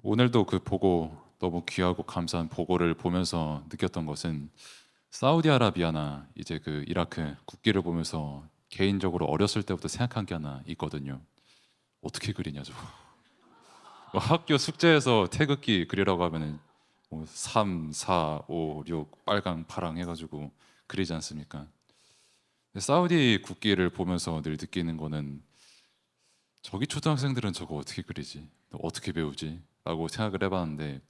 오늘도 그 보고 너무 귀하고 감사한 보고를 보면서 느꼈던 것은 사우디아라비아나 이제 그 이라크 국기를 보면서 개인적으로 어렸을 때부터 생각한 게 하나 있거든요. 어떻게 그리냐 저거. 뭐 학교 숙제에서 태극기 그리라고 하면은 뭐 3, 4, 5, 6 빨강, 파랑 해가지고 그리지 않습니까? 근데 사우디 국기를 보면서 늘 느끼는 거는 저기 초등학생들은 저거 어떻게 그리지? 어떻게 배우지? 라고 생각을 해봤는데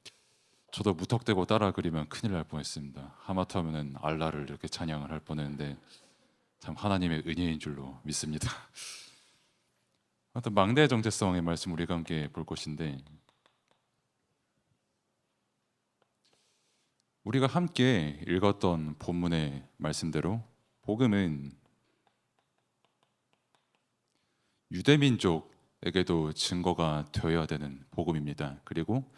저도 무턱대고 따라 그리면 큰일 날 뻔했습니다. 하마터면은 알라를 이렇게 찬양을 할 뻔했는데 참 하나님의 은혜인 줄로 믿습니다. 하여튼 망대의 정체성의 말씀 우리가 함께 볼 것인데 우리가 함께 읽었던 본문의 말씀대로 복음은 유대민족에게도 증거가 되어야 되는 복음입니다. 그리고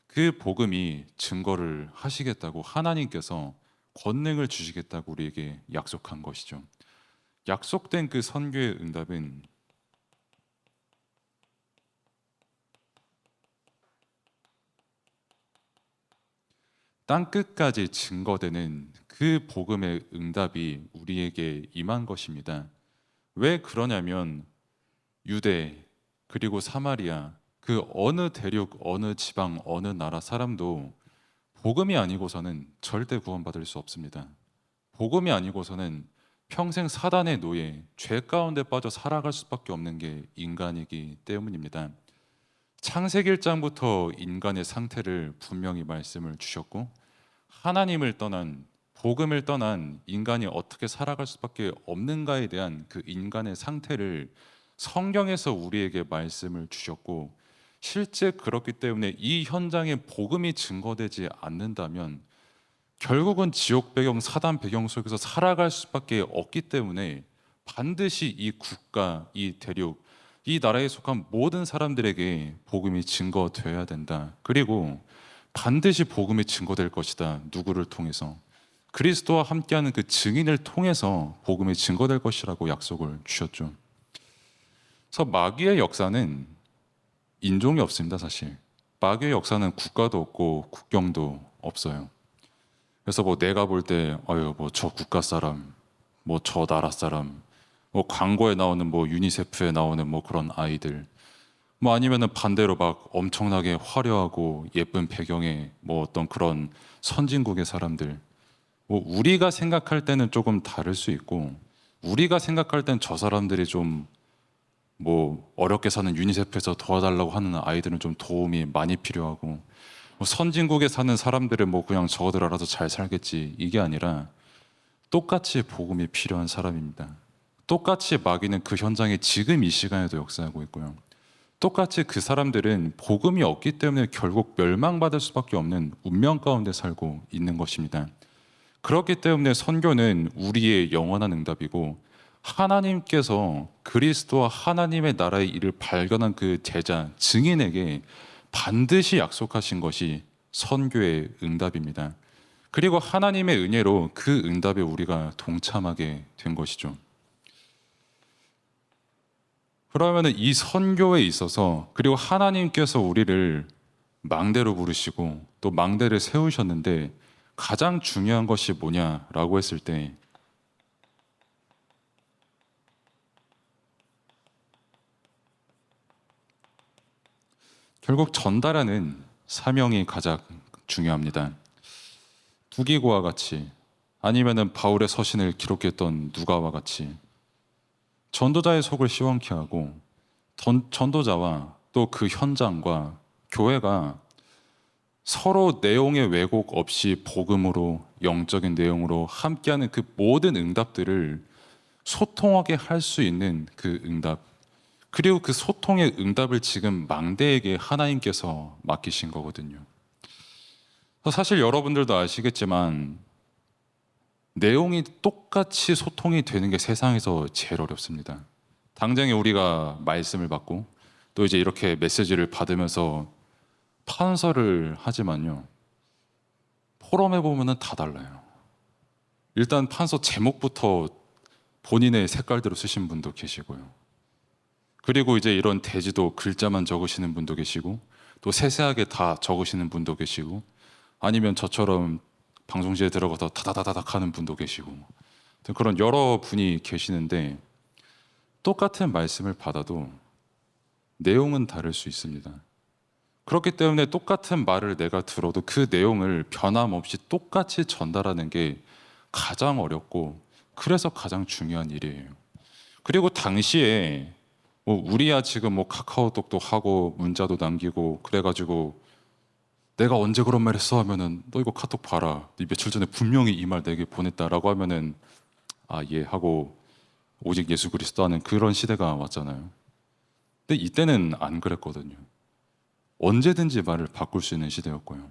그 복음이 증거를 하시겠다고 하나님께서 권능을 주시겠다고 우리에게 약속한 것이죠. 약속된 그 선교의 응답은 땅 끝까지 증거되는 그 복음의 응답이 우리에게 임한 것입니다. 왜 그러냐면 유대 그리고 사마리아 그 어느 대륙 어느 지방 어느 나라 사람도 복음이 아니고서는 절대 구원받을 수 없습니다. 복음이 아니고서는 평생 사단의 노예, 죄 가운데 빠져 살아갈 수밖에 없는 게 인간이기 때문입니다. 창세기 1장부터 인간의 상태를 분명히 말씀을 주셨고 하나님을 떠난 복음을 떠난 인간이 어떻게 살아갈 수밖에 없는가에 대한 그 인간의 상태를 성경에서 우리에게 말씀을 주셨고 실제 그렇기 때문에 이 현장에 복음이 증거되지 않는다면 결국은 지옥 배경, 사단 배경 속에서 살아갈 수밖에 없기 때문에 반드시 이 국가, 이 대륙, 이 나라에 속한 모든 사람들에게 복음이 증거되어야 된다. 그리고 반드시 복음이 증거될 것이다. 누구를 통해서? 그리스도와 함께하는 그 증인을 통해서 복음이 증거될 것이라고 약속을 주셨죠. 그래서 마귀의 역사는 인종이 없습니다, 사실. 마귀의 역사는 국가도 없고 국경도 없어요. 그래서 뭐 내가 볼 때, 아유, 뭐 저 국가 사람, 뭐 저 나라 사람, 뭐 광고에 나오는 뭐 유니세프에 나오는 뭐 그런 아이들, 뭐 아니면은 반대로 막 엄청나게 화려하고 예쁜 배경의 뭐 어떤 그런 선진국의 사람들, 뭐 우리가 생각할 때는 조금 다를 수 있고, 우리가 생각할 땐 저 사람들이 좀 뭐 어렵게 사는 유니세프에서 도와달라고 하는 아이들은 좀 도움이 많이 필요하고 뭐 선진국에 사는 사람들은 뭐 그냥 저들 알아서 잘 살겠지 이게 아니라 똑같이 복음이 필요한 사람입니다. 똑같이 마귀는 그 현장에 지금 이 시간에도 역사하고 있고요. 똑같이 그 사람들은 복음이 없기 때문에 결국 멸망받을 수밖에 없는 운명 가운데 살고 있는 것입니다. 그렇기 때문에 선교는 우리의 영원한 응답이고 하나님께서 그리스도와 하나님의 나라의 일을 발견한 그 제자, 증인에게 반드시 약속하신 것이 선교의 응답입니다. 그리고 하나님의 은혜로 그 응답에 우리가 동참하게 된 것이죠. 그러면 이 선교에 있어서 그리고 하나님께서 우리를 망대로 부르시고 또 망대를 세우셨는데 가장 중요한 것이 뭐냐라고 했을 때 결국 전달하는 사명이 가장 중요합니다. 두기고와 같이 아니면은 바울의 서신을 기록했던 누가와 같이 전도자의 속을 시원케 하고 전도자와 또 그 현장과 교회가 서로 내용의 왜곡 없이 복음으로 영적인 내용으로 함께하는 그 모든 응답들을 소통하게 할 수 있는 그 응답 그리고 그 소통의 응답을 지금 망대에게 하나님께서 맡기신 거거든요. 사실 여러분들도 아시겠지만 내용이 똑같이 소통이 되는 게 세상에서 제일 어렵습니다. 당장에 우리가 말씀을 받고 또 이제 이렇게 메시지를 받으면서 판서를 하지만요. 포럼에 보면은 다 달라요. 일단 판서 제목부터 본인의 색깔대로 쓰신 분도 계시고요. 그리고 이제 이런 대지도 글자만 적으시는 분도 계시고 또 세세하게 다 적으시는 분도 계시고, 아니면 저처럼 방송실에 들어가서 다다다닥 하는 분도 계시고, 그런 여러 분이 계시는데 똑같은 말씀을 받아도 내용은 다를 수 있습니다. 그렇기 때문에 똑같은 말을 내가 들어도 그 내용을 변함없이 똑같이 전달하는 게 가장 어렵고, 그래서 가장 중요한 일이에요. 그리고 당시에 뭐 우리야 지금 뭐 카카오톡도 하고 문자도 남기고 그래가지고 내가 언제 그런 말 했어 하면은 너 이거 카톡 봐라, 네 며칠 전에 분명히 이 말 내게 보냈다라고 하면은 아 예 하고 오직 예수 그리스도 하는 그런 시대가 왔잖아요. 근데 이때는 안 그랬거든요. 언제든지 말을 바꿀 수 있는 시대였고요.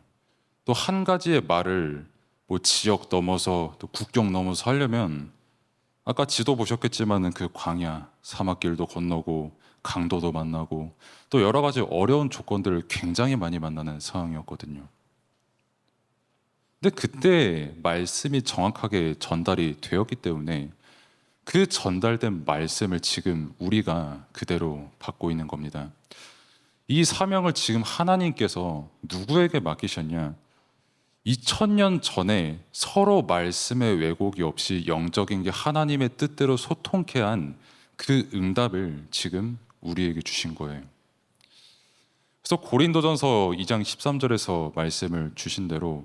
또 한 가지의 말을 뭐 지역 넘어서 또 국경 넘어서 하려면 아까 지도 보셨겠지만은 그 광야, 사막길도 건너고 강도도 만나고 또 여러 가지 어려운 조건들을 굉장히 많이 만나는 상황이었거든요. 근데 그때 말씀이 정확하게 전달이 되었기 때문에 그 전달된 말씀을 지금 우리가 그대로 받고 있는 겁니다. 이 사명을 지금 하나님께서 누구에게 맡기셨냐? 2000년 전에 서로 말씀의 왜곡이 없이 영적인 게 하나님의 뜻대로 소통케 한 그 응답을 지금 우리에게 주신 거예요. 그래서 고린도전서 2장 13절에서 말씀을 주신 대로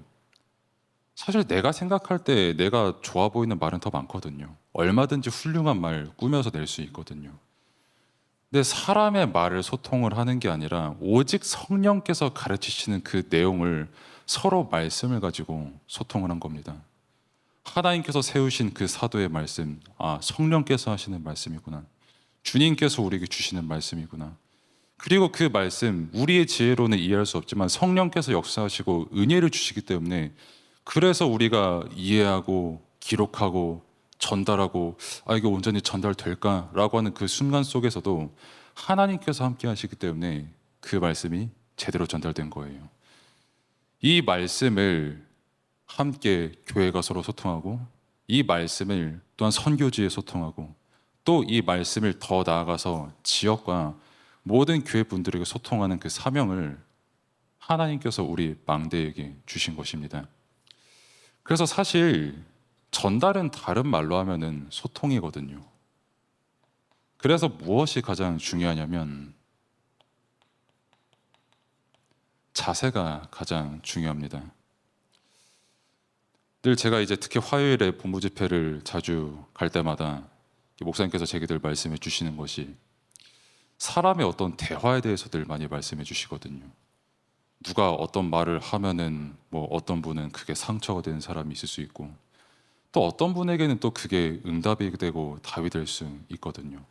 사실 내가 생각할 때 내가 좋아 보이는 말은 더 많거든요. 얼마든지 훌륭한 말 꾸며서 낼 수 있거든요. 근데 사람의 말을 소통을 하는 게 아니라 오직 성령께서 가르치시는 그 내용을 서로 말씀을 가지고 소통을 한 겁니다. 하나님께서 세우신 그 사도의 말씀, 아, 성령께서 하시는 말씀이구나. 주님께서 우리에게 주시는 말씀이구나. 그리고 그 말씀, 우리의 지혜로는 이해할 수 없지만 성령께서 역사하시고 은혜를 주시기 때문에 그래서 우리가 이해하고 기록하고 전달하고 아 이게 온전히 전달될까라고 하는 그 순간 속에서도 하나님께서 함께 하시기 때문에 그 말씀이 제대로 전달된 거예요. 이 말씀을 함께 교회가 서로 소통하고 이 말씀을 또한 선교지에 소통하고 또 이 말씀을 더 나아가서 지역과 모든 교회 분들에게 소통하는 그 사명을 하나님께서 우리 망대에게 주신 것입니다. 그래서 사실 전달은 다른 말로 하면은 소통이거든요. 그래서 무엇이 가장 중요하냐면 자세가 가장 중요합니다. 늘 제가 이제 특히 화요일에 본부 집회를 자주 갈 때마다 목사님께서 제게 늘 말씀해 주시는 것이 사람의 어떤 대화에 대해서 늘 많이 말씀해 주시거든요. 누가 어떤 말을 하면은 뭐 어떤 분은 그게 상처가 되는 사람이 있을 수 있고 또 어떤 분에게는 또 그게 응답이 되고 답이 될 수 있거든요.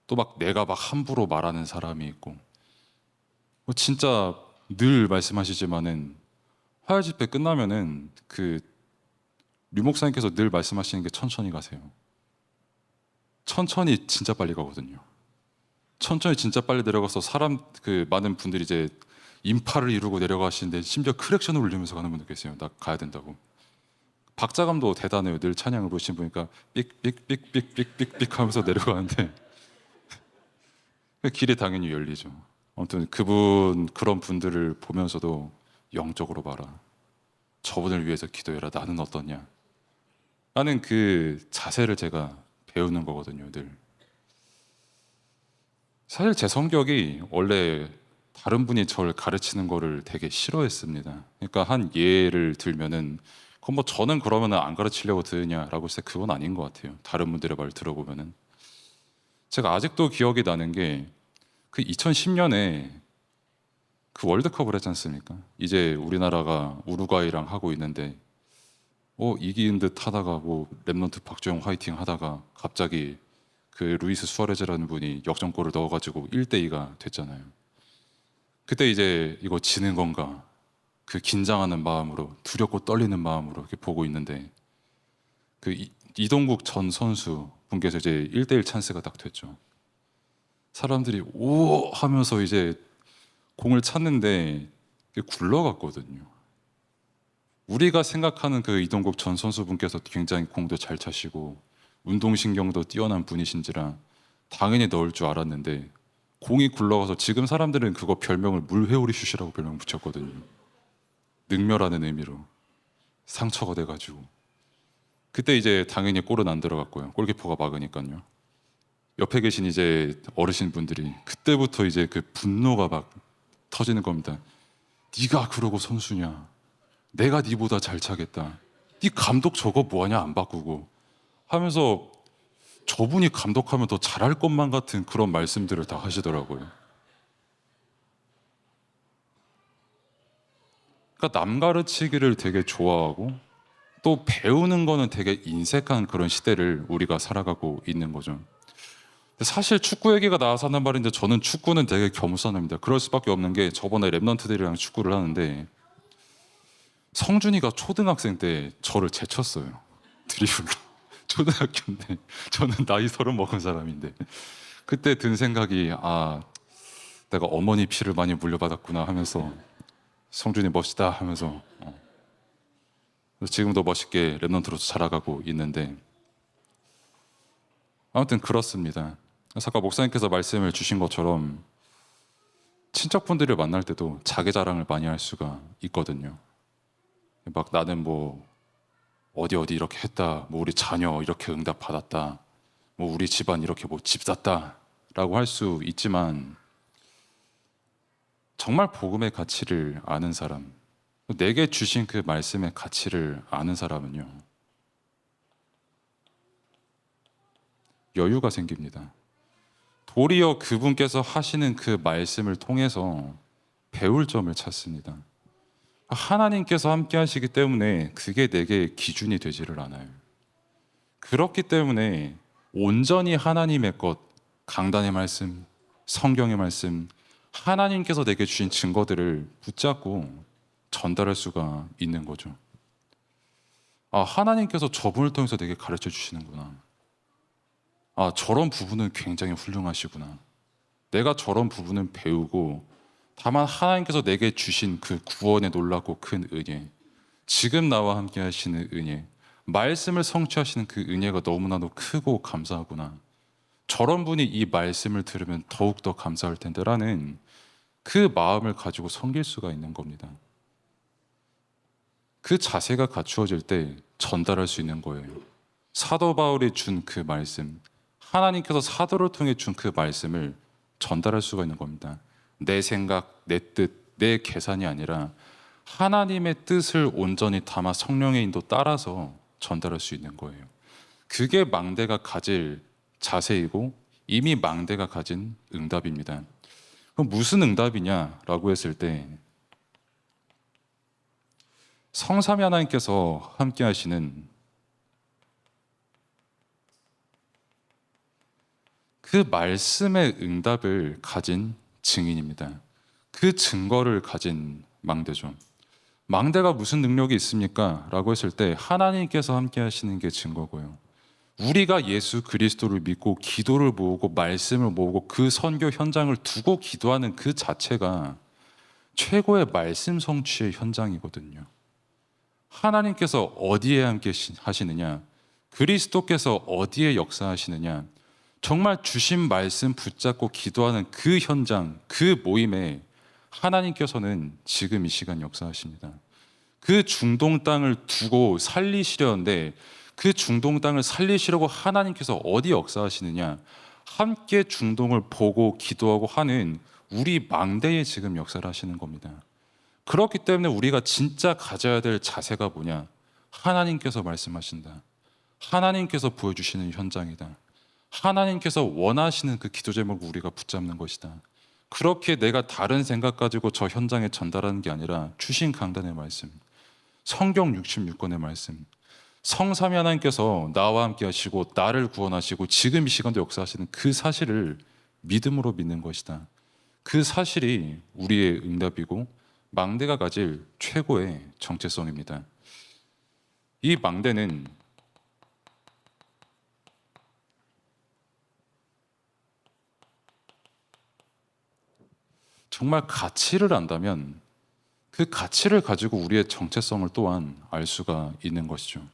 또 막 내가 막 함부로 말하는 사람이 있고 뭐 진짜 늘 말씀하시지만은 화요 집회 끝나면은 그 류 목사님께서 늘 말씀하시는 게 천천히 가세요. 천천히 진짜 빨리 가거든요. 천천히 진짜 빨리 내려가서 사람 그 많은 분들이 이제 인파를 이루고 내려가시는데 심지어 크랙션을 울리면서 가는 분도 계세요. 나 가야 된다고. 박자감도 대단해요. 늘 찬양을 보신 보니까 삑삑삑삑삑삑삑 하면서 내려가는데 길이 당연히 열리죠. 아무튼 그분 그런 분들을 보면서도 영적으로 봐라. 저분을 위해서 기도해라. 나는 어떠냐? 라는 그 자세를 제가 배우는 거거든요. 늘. 사실 제 성격이 원래 다른 분이 저를 가르치는 거를 되게 싫어했습니다. 그러니까 한 예를 들면은 그건 뭐 저는 그러면은 안 가르치려고 들으냐라고 했을 때 그건 아닌 것 같아요. 다른 분들의 말 들어보면은 제가 아직도 기억이 나는 게 그 2010년에 그 월드컵을 했지 않습니까? 이제 우리나라가 우루과이랑 하고 있는데 이긴 듯 하다가 뭐 랩넌트 박주영 화이팅 하다가 갑자기 그 루이스 수아레즈라는 분이 역전골을 넣어가지고 1대2가 됐잖아요. 그때 이제 이거 지는 건가 그 긴장하는 마음으로 두렵고 떨리는 마음으로 이렇게 보고 있는데 그 이동국 전 선수 분께서 이제 1대1 찬스가 딱 됐죠. 사람들이 오 하면서 이제 공을 찼는데 굴러갔거든요. 우리가 생각하는 그 이동국 전 선수분께서 굉장히 공도 잘 차시고 운동신경도 뛰어난 분이신지라 당연히 넣을 줄 알았는데 공이 굴러가서 지금 사람들은 그거 별명을 물회오리 슛이라고 별명 붙였거든요. 능멸하는 의미로 상처가 돼가지고 그때 이제 당연히 골은 안 들어갔고요. 골키퍼가 막으니까요. 옆에 계신 이제 어르신 분들이 그때부터 이제 그 분노가 막 터지는 겁니다. 네가 그러고 선수냐? 내가 네보다 잘 차겠다. 네 감독 저거 뭐하냐 안 바꾸고 하면서 저분이 감독하면 더 잘할 것만 같은 그런 말씀들을 다 하시더라고요. 그러니까 남 가르치기를 되게 좋아하고 또 배우는 거는 되게 인색한 그런 시대를 우리가 살아가고 있는 거죠. 사실 축구 얘기가 나와서 하는 말인데 저는 축구는 되게 겸손합니다. 그럴 수밖에 없는 게 저번에 랩넌트들이랑 축구를 하는데 성준이가 초등학생 때 저를 제쳤어요. 드리블로. 초등학교인데 저는 나이 30 먹은 사람인데 그때 든 생각이 내가 어머니 피를 많이 물려받았구나 하면서 성준이 멋있다 하면서 지금도 멋있게 랩넌트로 자라가고 있는데 아무튼 그렇습니다. 아까 목사님께서 말씀을 주신 것처럼 친척분들을 만날 때도 자기 자랑을 많이 할 수가 있거든요. 막 나는 뭐 어디 이렇게 했다, 뭐 우리 자녀 이렇게 응답 받았다, 뭐 우리 집안 이렇게 뭐 집 샀다라고 할 수 있지만 정말 복음의 가치를 아는 사람, 내게 주신 그 말씀의 가치를 아는 사람은요 여유가 생깁니다. 도리어 그분께서 하시는 그 말씀을 통해서 배울 점을 찾습니다. 하나님께서 함께 하시기 때문에 그게 내게 기준이 되지를 않아요. 그렇기 때문에 온전히 하나님의 것, 강단의 말씀, 성경의 말씀, 하나님께서 내게 주신 증거들을 붙잡고 전달할 수가 있는 거죠. 하나님께서 저분을 통해서 내게 가르쳐 주시는구나. 저런 부분은 굉장히 훌륭하시구나. 내가 저런 부분은 배우고 다만 하나님께서 내게 주신 그 구원의 놀랍고 큰 은혜, 지금 나와 함께 하시는 은혜, 말씀을 성취하시는 그 은혜가 너무나도 크고 감사하구나. 저런 분이 이 말씀을 들으면 더욱더 감사할 텐데 라는 그 마음을 가지고 섬길 수가 있는 겁니다. 그 자세가 갖추어질 때 전달할 수 있는 거예요. 사도 바울이 준 그 말씀, 하나님께서 사도를 통해 준 그 말씀을 전달할 수가 있는 겁니다. 내 생각, 내 뜻, 내 계산이 아니라 하나님의 뜻을 온전히 담아 성령의 인도 따라서 전달할 수 있는 거예요. 그게 망대가 가질 자세이고 이미 망대가 가진 응답입니다. 그럼 무슨 응답이냐라고 했을 때 성삼위 하나님께서 함께 하시는 그 말씀의 응답을 가진 증인입니다. 그 증거를 가진 망대죠. 망대가 무슨 능력이 있습니까? 라고 했을 때 하나님께서 함께 하시는 게 증거고요. 우리가 예수 그리스도를 믿고 기도를 모으고 말씀을 모으고 그 선교 현장을 두고 기도하는 그 자체가 최고의 말씀 성취의 현장이거든요. 하나님께서 어디에 함께 하시느냐, 그리스도께서 어디에 역사하시느냐, 정말 주신 말씀 붙잡고 기도하는 그 현장, 그 모임에 하나님께서는 지금 이 시간 역사하십니다. 그 중동 땅을 두고 살리시려는데 그 중동 땅을 살리시려고 하나님께서 어디 역사하시느냐, 함께 중동을 보고 기도하고 하는 우리 망대에 지금 역사를 하시는 겁니다. 그렇기 때문에 우리가 진짜 가져야 될 자세가 뭐냐, 하나님께서 말씀하신다, 하나님께서 보여주시는 현장이다, 하나님께서 원하시는 그 기도 제목을 우리가 붙잡는 것이다. 그렇게 내가 다른 생각 가지고 저 현장에 전달하는 게 아니라 주신 강단의 말씀, 성경 66권의 말씀, 성삼위 하나님께서 나와 함께 하시고 나를 구원하시고 지금 이 시간도 역사하시는 그 사실을 믿음으로 믿는 것이다. 그 사실이 우리의 응답이고 망대가 가질 최고의 정체성입니다. 이 망대는 정말 가치를 안다면 그 가치를 가지고 우리의 정체성을 또한 알 수가 있는 것이죠.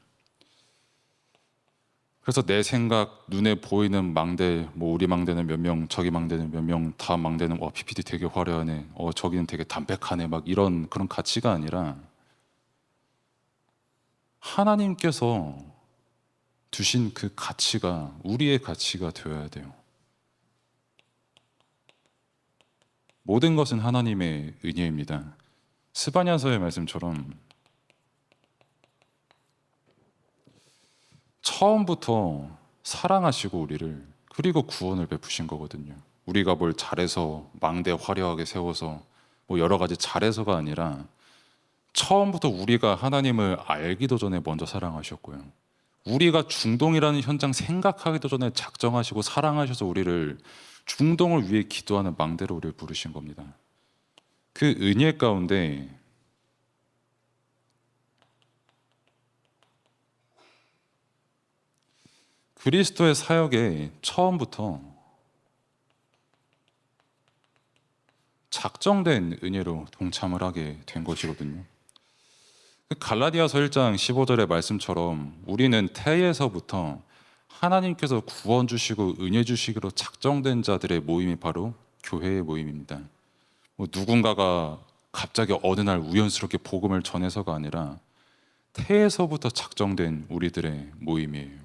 그래서 내 생각, 눈에 보이는 망대, 뭐 우리 망대는 몇 명, 저기 망대는 몇 명, 다음 망대는 PPT 되게 화려하네, 저기는 되게 담백하네, 막 이런 그런 가치가 아니라 하나님께서 두신 그 가치가 우리의 가치가 되어야 돼요. 모든 것은 하나님의 은혜입니다. 스바냐서의 말씀처럼 처음부터 사랑하시고 우리를, 그리고 구원을 베푸신 거거든요. 우리가 뭘 잘해서 망대 화려하게 세워서 뭐 여러 가지 잘해서가 아니라 처음부터 우리가 하나님을 알기도 전에 먼저 사랑하셨고요. 우리가 중동이라는 현장 생각하기도 전에 작정하시고 사랑하셔서 우리를 중동을 위해 기도하는 망대로 우리를 부르신 겁니다. 그 은혜 가운데 그리스도의 사역에 처음부터 작정된 은혜로 동참을 하게 된 것이거든요. 그 갈라디아서 1장 15절의 말씀처럼 우리는 태에서부터 하나님께서 구원 주시고 은혜 주시기로 작정된 자들의 모임이 바로 교회의 모임입니다. 뭐 누군가가 갑자기 어느 날 우연스럽게 복음을 전해서가 아니라 태에서부터 작정된 우리들의 모임이에요.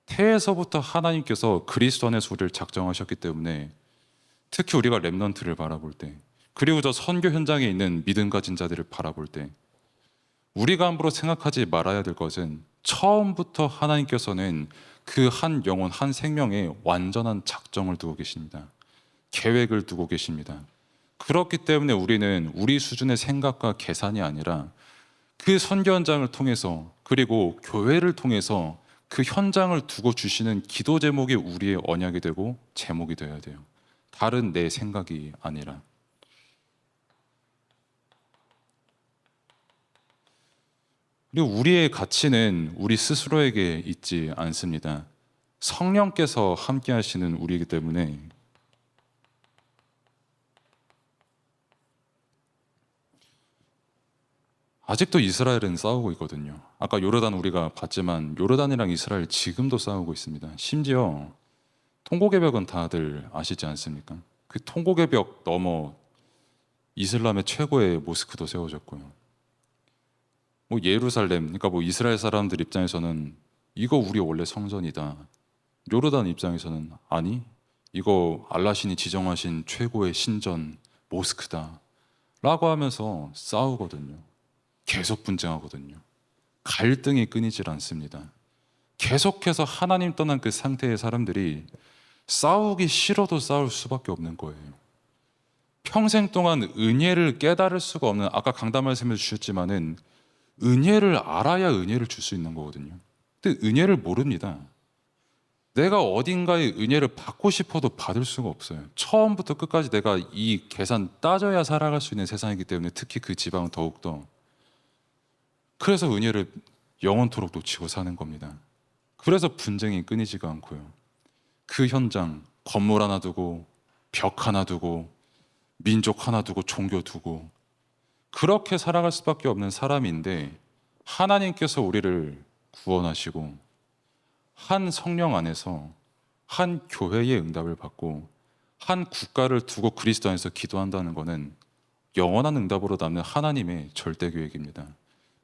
태에서부터 하나님께서 그리스도 안에서 우리를 작정하셨기 때문에 특히 우리가 렘넌트를 바라볼 때, 그리고 저 선교 현장에 있는 믿음 가진 자들을 바라볼 때 우리가 함부로 생각하지 말아야 될 것은 처음부터 하나님께서는 그 한 영혼, 한 생명에 완전한 작정을 두고 계십니다. 계획을 두고 계십니다. 그렇기 때문에 우리는 우리 수준의 생각과 계산이 아니라 그 선교 현장을 통해서, 그리고 교회를 통해서 그 현장을 두고 주시는 기도 제목이 우리의 언약이 되고 제목이 되어야 돼요. 다른 내 생각이 아니라. 그리고 우리의 가치는 우리 스스로에게 있지 않습니다. 성령께서 함께 하시는 우리이기 때문에 아직도 이스라엘은 싸우고 있거든요. 아까 요르단 우리가 봤지만 요르단이랑 이스라엘 지금도 싸우고 있습니다. 심지어 통곡의 벽은 다들 아시지 않습니까? 그 통곡의 벽 넘어 이슬람의 최고의 모스크도 세워졌고요. 뭐 예루살렘, 그러니까 뭐 이스라엘 사람들 입장에서는 이거 우리 원래 성전이다. 요르단 입장에서는 아니, 이거 알라신이 지정하신 최고의 신전 모스크다 라고 하면서 싸우거든요. 계속 분쟁하거든요. 갈등이 끊이질 않습니다. 계속해서 하나님 떠난 그 상태의 사람들이 싸우기 싫어도 싸울 수밖에 없는 거예요. 평생 동안 은혜를 깨달을 수가 없는, 아까 강단 말씀해 주셨지만은 은혜를 알아야 은혜를 줄 수 있는 거거든요. 근데 은혜를 모릅니다. 내가 어딘가에 은혜를 받고 싶어도 받을 수가 없어요. 처음부터 끝까지 내가 이 계산 따져야 살아갈 수 있는 세상이기 때문에 특히 그 지방은 더욱더. 그래서 은혜를 영원토록 놓치고 사는 겁니다. 그래서 분쟁이 끊이지가 않고요. 그 현장, 건물 하나 두고 벽 하나 두고 민족 하나 두고 종교 두고 그렇게 살아갈 수밖에 없는 사람인데, 하나님께서 우리를 구원하시고 한 성령 안에서 한 교회의 응답을 받고 한 국가를 두고 그리스도 안에서 기도한다는 것은 영원한 응답으로 남는 하나님의 절대 계획입니다.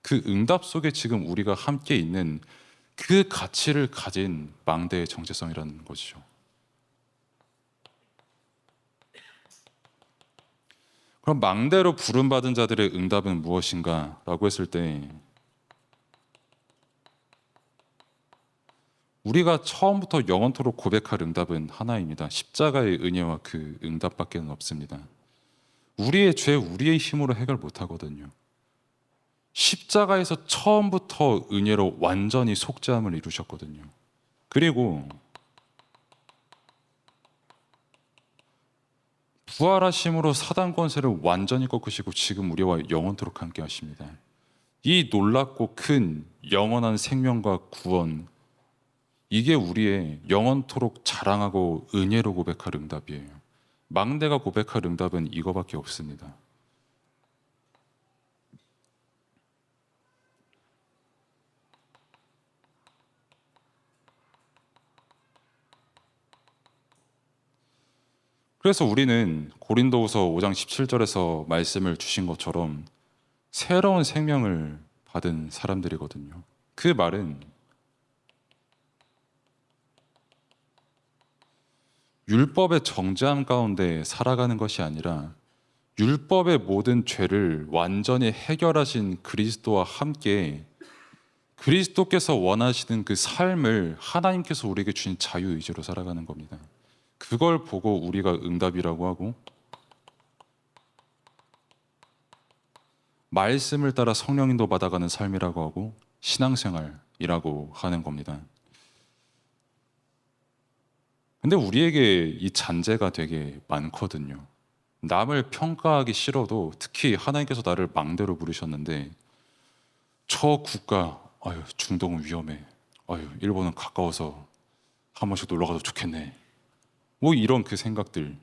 그 응답 속에 지금 우리가 함께 있는 그 가치를 가진 망대의 정체성이라는 것이죠. 그럼 망대로 부름받은 자들의 응답은 무엇인가? 라고 했을 때 우리가 처음부터 영원토록 고백할 응답은 하나입니다. 십자가의 은혜와 그 응답밖에 없습니다. 우리의 죄, 우리의 힘으로 해결 못하거든요. 십자가에서 처음부터 은혜로 완전히 속죄함을 이루셨거든요. 그리고 부활하심으로 사단 권세를 완전히 꺾으시고 지금 우리와 영원토록 함께 하십니다. 이 놀랍고 큰 영원한 생명과 구원, 이게 우리의 영원토록 자랑하고 은혜로 고백할 응답이에요. 망대가 고백할 응답은 이거밖에 없습니다. 그래서 우리는 고린도후서 5장 17절에서 말씀을 주신 것처럼 새로운 생명을 받은 사람들이거든요. 그 말은 율법의 정죄함 가운데 살아가는 것이 아니라 율법의 모든 죄를 완전히 해결하신 그리스도와 함께 그리스도께서 원하시는 그 삶을 하나님께서 우리에게 주신 자유의지로 살아가는 겁니다. 그걸 보고 우리가 응답이라고 하고 말씀을 따라 성령인도 받아가는 삶이라고 하고 신앙생활이라고 하는 겁니다. 근데 우리에게 이 잔재가 되게 많거든요. 남을 평가하기 싫어도 특히 하나님께서 나를 망대로 부르셨는데 저 국가, 아유 중동은 위험해. 아유 일본은 가까워서 한 번씩 놀러 가도 좋겠네. 뭐 이런 그 생각들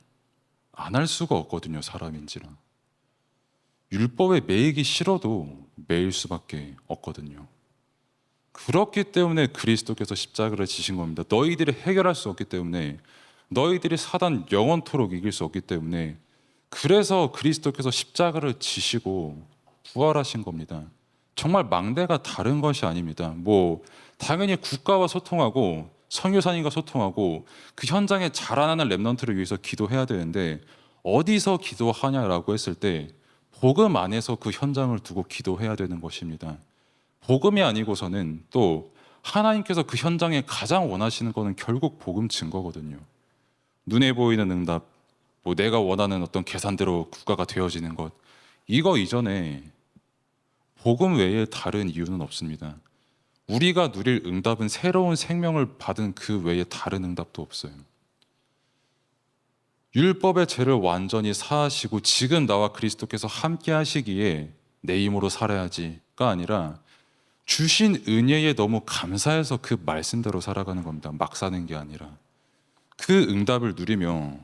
안 할 수가 없거든요, 사람인지라. 율법에 매이기 싫어도 매일 수밖에 없거든요. 그렇기 때문에 그리스도께서 십자가를 지신 겁니다. 너희들이 해결할 수 없기 때문에, 너희들이 사단 영원토록 이길 수 없기 때문에, 그래서 그리스도께서 십자가를 지시고 부활하신 겁니다. 정말 망대가 다른 것이 아닙니다. 뭐 당연히 국가와 소통하고 선교사님과 소통하고 그 현장에 자라나는 렘넌트를 위해서 기도해야 되는데, 어디서 기도하냐라고 했을 때 복음 안에서 그 현장을 두고 기도해야 되는 것입니다. 복음이 아니고서는 또 하나님께서 그 현장에 가장 원하시는 것은 결국 복음 증거거든요. 눈에 보이는 응답, 뭐 내가 원하는 어떤 계산대로 국가가 되어지는 것, 이거 이전에 복음 외에 다른 이유는 없습니다. 우리가 누릴 응답은 새로운 생명을 받은 그 외에 다른 응답도 없어요. 율법의 죄를 완전히 사하시고 지금 나와 그리스도께서 함께 하시기에 내 힘으로 살아야지가 아니라 주신 은혜에 너무 감사해서 그 말씀대로 살아가는 겁니다. 막 사는 게 아니라. 그 응답을 누리며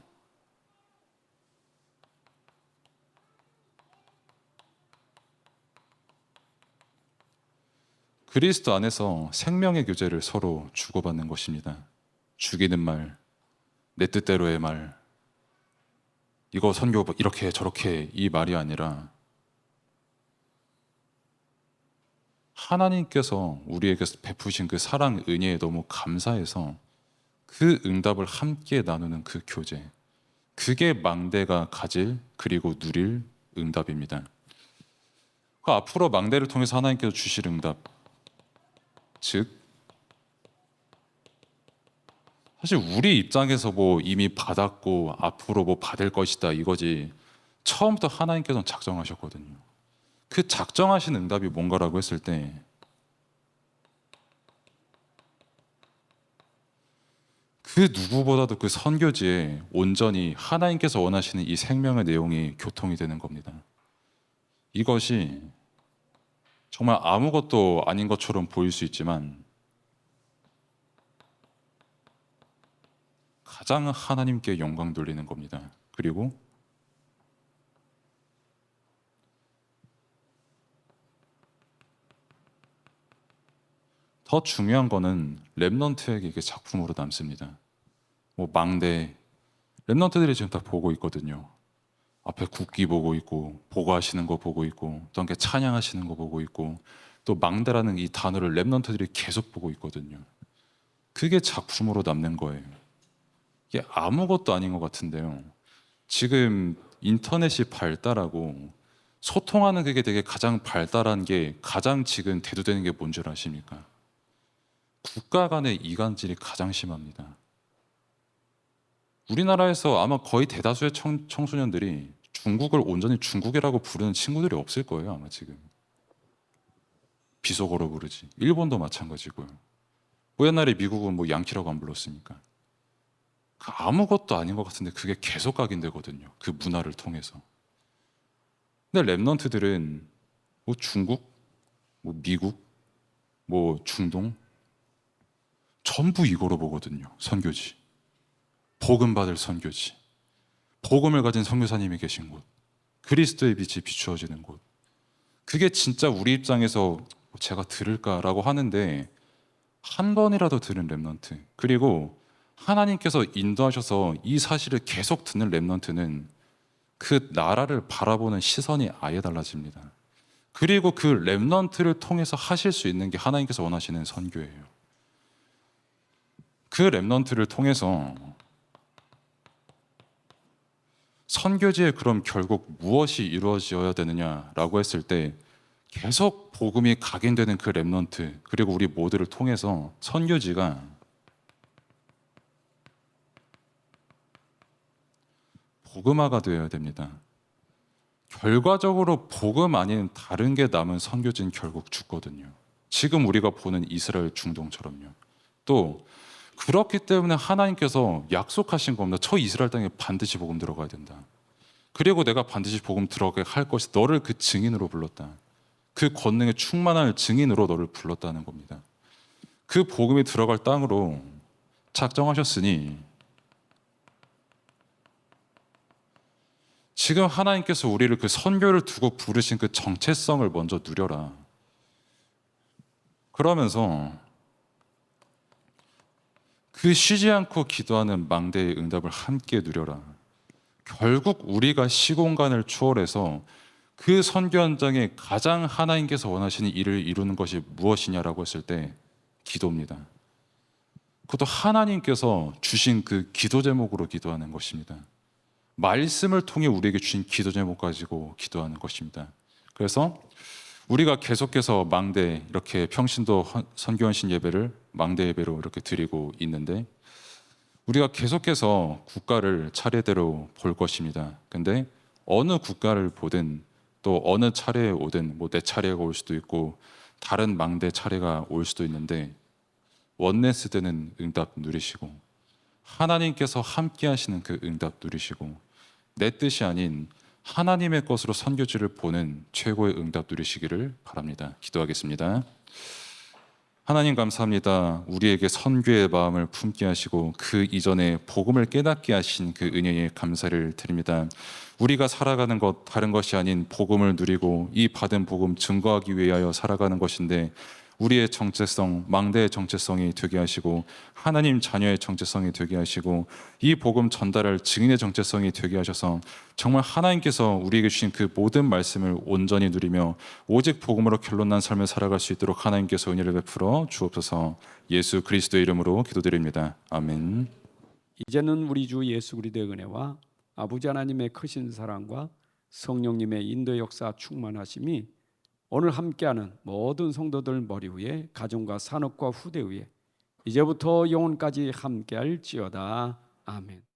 그리스도 안에서 생명의 교제를 서로 주고받는 것입니다. 죽이는 말, 내 뜻대로의 말, 이거 선교 이렇게 저렇게 이 말이 아니라 하나님께서 우리에게 베푸신 그 사랑 은혜에 너무 감사해서 그 응답을 함께 나누는 그 교제, 그게 망대가 가질 그리고 누릴 응답입니다. 그 앞으로 망대를 통해서 하나님께서 주실 응답, 즉 사실 우리 입장에서 뭐 이미 받았고 앞으로 뭐 받을 것이다 이거지, 처음부터 하나님께서는 작정하셨거든요. 그 작정하신 응답이 뭔가라고 했을 때 그 누구보다도 그 선교지에 온전히 하나님께서 원하시는 이 생명의 내용이 교통이 되는 겁니다. 이것이 정말 아무것도 아닌 것처럼 보일 수 있지만 가장 하나님께 영광 돌리는 겁니다. 그리고 더 중요한 거는 렘넌트에게 이게 작품으로 남습니다. 뭐 망대, 렘넌트들이 지금 다 보고 있거든요. 앞에 국기 보고 있고 보고하시는 거 보고 있고 또 함께 찬양하시는 거 보고 있고 또 망대라는 이 단어를 렘넌트들이 계속 보고 있거든요. 그게 작품으로 남는 거예요. 이게 아무것도 아닌 것 같은데요. 지금 인터넷이 발달하고 소통하는 그게 되게 가장 발달한 게 가장 지금 대두되는 게 뭔 줄 아십니까? 국가 간의 이간질이 가장 심합니다. 우리나라에서 아마 거의 대다수의 청소년들이 중국을 온전히 중국이라고 부르는 친구들이 없을 거예요, 아마 지금. 비속어로 부르지. 일본도 마찬가지고요. 뭐 옛날에 미국은 뭐 양키라고 안 불렀으니까. 그 아무것도 아닌 것 같은데 그게 계속 각인되거든요. 그 문화를 통해서. 근데 랩넌트들은 뭐 중국, 뭐 미국, 뭐 중동 전부 이거로 보거든요. 선교지. 복음 받을 선교지. 복음을 가진 선교사님이 계신 곳. 그리스도의 빛이 비추어지는 곳. 그게 진짜 우리 입장에서 제가 들을까라고 하는데 한 번이라도 들은 랩넌트. 그리고 하나님께서 인도하셔서 이 사실을 계속 듣는 렘넌트는 그 나라를 바라보는 시선이 아예 달라집니다. 그리고 그 렘넌트를 통해서 하실 수 있는 게 하나님께서 원하시는 선교예요. 그 렘넌트를 통해서 선교지에 그럼 결국 무엇이 이루어져야 되느냐라고 했을 때 계속 복음이 각인되는 그 렘넌트 그리고 우리 모두를 통해서 선교지가 복음화가 되어야 됩니다. 결과적으로 복음 아닌 다른 게 남은 선교지는 결국 죽거든요. 지금 우리가 보는 이스라엘 중동처럼요. 또 그렇기 때문에 하나님께서 약속하신 겁니다. 저 이스라엘 땅에 반드시 복음 들어가야 된다. 그리고 내가 반드시 복음 들어가게 할 것이 너를 그 증인으로 불렀다. 그 권능에 충만할 증인으로 너를 불렀다는 겁니다. 그 복음이 들어갈 땅으로 작정하셨으니 지금 하나님께서 우리를 그 선교를 두고 부르신 그 정체성을 먼저 누려라. 그러면서 그 쉬지 않고 기도하는 망대의 응답을 함께 누려라. 결국 우리가 시공간을 초월해서 그 선교 현장에 가장 하나님께서 원하시는 일을 이루는 것이 무엇이냐라고 했을 때 기도입니다. 그것도 하나님께서 주신 그 기도 제목으로 기도하는 것입니다. 말씀을 통해 우리에게 주신 기도 제목 가지고 기도하는 것입니다. 그래서 우리가 계속해서 망대 이렇게 평신도 선교헌신 예배를 망대 예배로 이렇게 드리고 있는데 우리가 계속해서 국가를 차례대로 볼 것입니다. 근데 어느 국가를 보든 또 어느 차례에 오든 뭐 내 차례가 올 수도 있고 다른 망대 차례가 올 수도 있는데 원네스 되는 응답 누리시고 하나님께서 함께 하시는 그 응답 누리시고 내 뜻이 아닌 하나님의 것으로 선교지를 보는 최고의 응답 누리시기를 바랍니다. 기도하겠습니다. 하나님 감사합니다. 우리에게 선교의 마음을 품게 하시고 그 이전에 복음을 깨닫게 하신 그 은혜에 감사를 드립니다. 우리가 살아가는 것 다른 것이 아닌 복음을 누리고 이 받은 복음 증거하기 위하여 살아가는 것인데 우리의 정체성, 망대의 정체성이 되게 하시고 하나님 자녀의 정체성이 되게 하시고 이 복음 전달할 증인의 정체성이 되게 하셔서 정말 하나님께서 우리에게 주신 그 모든 말씀을 온전히 누리며 오직 복음으로 결론난 삶을 살아갈 수 있도록 하나님께서 은혜를 베풀어 주옵소서. 예수 그리스도의 이름으로 기도드립니다. 아멘. 이제는 우리 주 예수 그리스도의 은혜와 아버지 하나님의 크신 사랑과 성령님의 인도 역사 충만하심이 오늘 함께하는 모든 성도들 머리 위에 가정과 산업과 후대 위에 이제부터 영원까지 함께할지어다. 아멘.